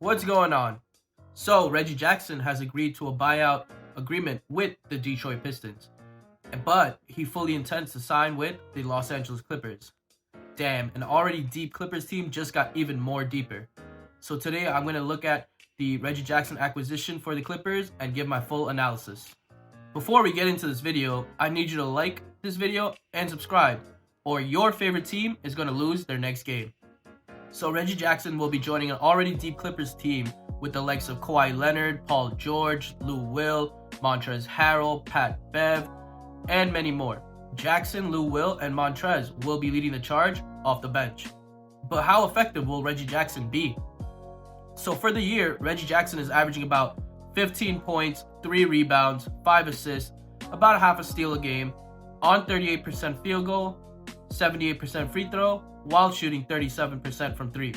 What's going on? So, Reggie Jackson has agreed to a buyout agreement with the Detroit Pistons, but he fully intends to sign with the Los Angeles Clippers. Damn, an already deep Clippers team just got even more deeper. So today I'm going to look at the Reggie Jackson acquisition for the Clippers and give my full analysis. Before we get into this video, I need you to like this video and subscribe, or your favorite team is going to lose their next game. So Reggie Jackson will be joining an already deep Clippers team with the likes of Kawhi Leonard, Paul George, Lou Will, Montrezl Harrell, Pat Bev, and many more. Jackson, Lou Will, and Montrezl will be leading the charge off the bench. But how effective will Reggie Jackson be? So for the year, Reggie Jackson is averaging about 15 points, 3 rebounds, 5 assists, about a half a steal a game, on 38% field goal, 78% free throw, while shooting 37% from 3.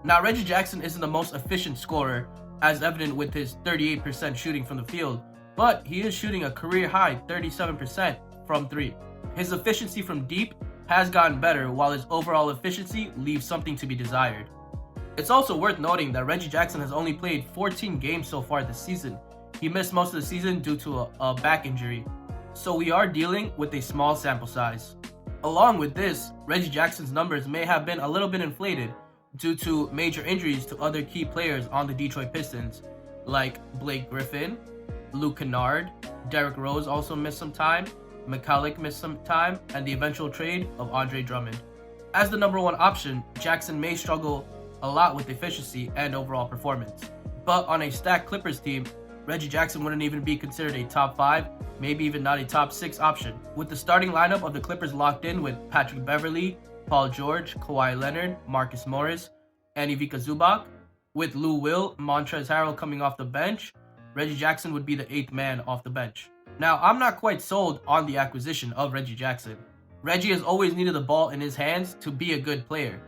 Now, Reggie Jackson isn't the most efficient scorer, as evident with his 38% shooting from the field, but he is shooting a career-high 37% from 3. His efficiency from deep has gotten better, while his overall efficiency leaves something to be desired. It's also worth noting that Reggie Jackson has only played 14 games so far this season. He missed most of the season due to a back injury, so we are dealing with a small sample size. Along with this, Reggie Jackson's numbers may have been a little bit inflated due to major injuries to other key players on the Detroit Pistons, like Blake Griffin, Luke Kennard, Derrick Rose also missed some time, McCulloch missed some time, and the eventual trade of Andre Drummond. As the number one option, Jackson may struggle a lot with efficiency and overall performance. But on a stacked Clippers team, Reggie Jackson wouldn't even be considered a top 5, maybe even not a top 6 option. With the starting lineup of the Clippers locked in with Patrick Beverley, Paul George, Kawhi Leonard, Marcus Morris, and Ivica Zubac, with Lou Will, Montrezl Harrell coming off the bench, Reggie Jackson would be the 8th man off the bench. Now, I'm not quite sold on the acquisition of Reggie Jackson. Reggie has always needed the ball in his hands to be a good player,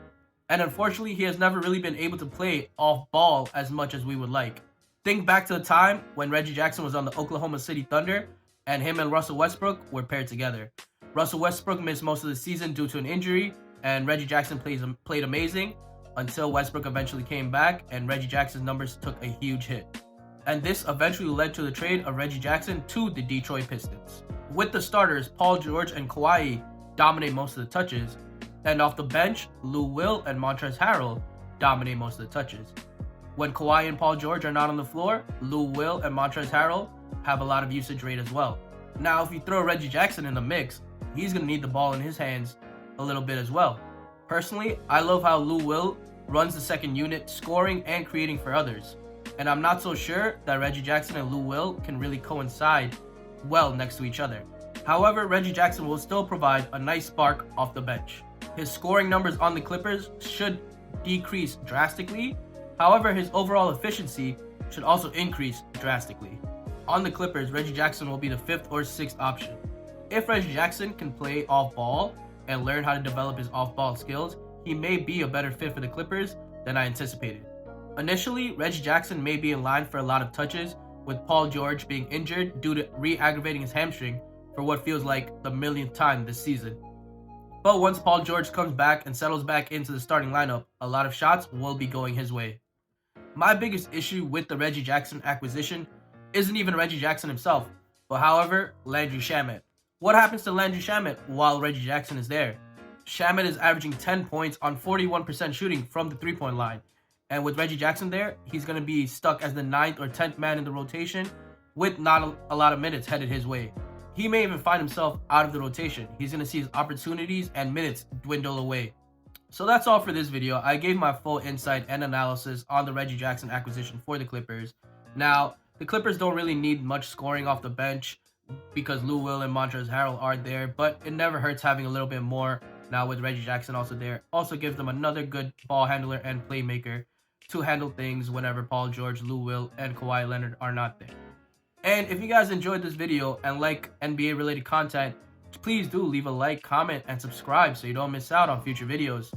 and unfortunately, he has never really been able to play off ball as much as we would like. Think back to the time when Reggie Jackson was on the Oklahoma City Thunder and him and Russell Westbrook were paired together. Russell Westbrook missed most of the season due to an injury, and Reggie Jackson played amazing until Westbrook eventually came back and Reggie Jackson's numbers took a huge hit. And this eventually led to the trade of Reggie Jackson to the Detroit Pistons. With the starters, Paul George and Kawhi dominate most of the touches, and off the bench, Lou Will and Montrezl Harrell dominate most of the touches. When Kawhi and Paul George are not on the floor, Lou Will and Montrezl Harrell have a lot of usage rate as well. Now, if you throw Reggie Jackson in the mix, he's going to need the ball in his hands a little bit as well. Personally, I love how Lou Will runs the second unit, scoring and creating for others. And I'm not so sure that Reggie Jackson and Lou Will can really coincide well next to each other. However, Reggie Jackson will still provide a nice spark off the bench. His scoring numbers on the Clippers should decrease drastically. However, his overall efficiency should also increase drastically. On the Clippers, Reggie Jackson will be the 5th or 6th option. If Reggie Jackson can play off-ball and learn how to develop his off-ball skills, he may be a better fit for the Clippers than I anticipated. Initially, Reggie Jackson may be in line for a lot of touches, with Paul George being injured due to re-aggravating his hamstring for what feels like the millionth time this season. But once Paul George comes back and settles back into the starting lineup, a lot of shots will be going his way. My biggest issue with the Reggie Jackson acquisition isn't even Reggie Jackson himself, but however, Landry Shamet. What happens to Landry Shamet while Reggie Jackson is there? Shamet is averaging 10 points on 41% shooting from the 3-point line, and with Reggie Jackson there, he's going to be stuck as the 9th or 10th man in the rotation with not a lot of minutes headed his way. He may even find himself out of the rotation. He's going to see his opportunities and minutes dwindle away. So that's all for this video. I gave my full insight and analysis on the Reggie Jackson acquisition for the Clippers. Now, the Clippers don't really need much scoring off the bench because Lou Will and Montrezl Harrell are there, but it never hurts having a little bit more now with Reggie Jackson also there. Also gives them another good ball handler and playmaker to handle things whenever Paul George, Lou Will, and Kawhi Leonard are not there. And if you guys enjoyed this video and like NBA related content, please do leave a like, comment, and subscribe so you don't miss out on future videos.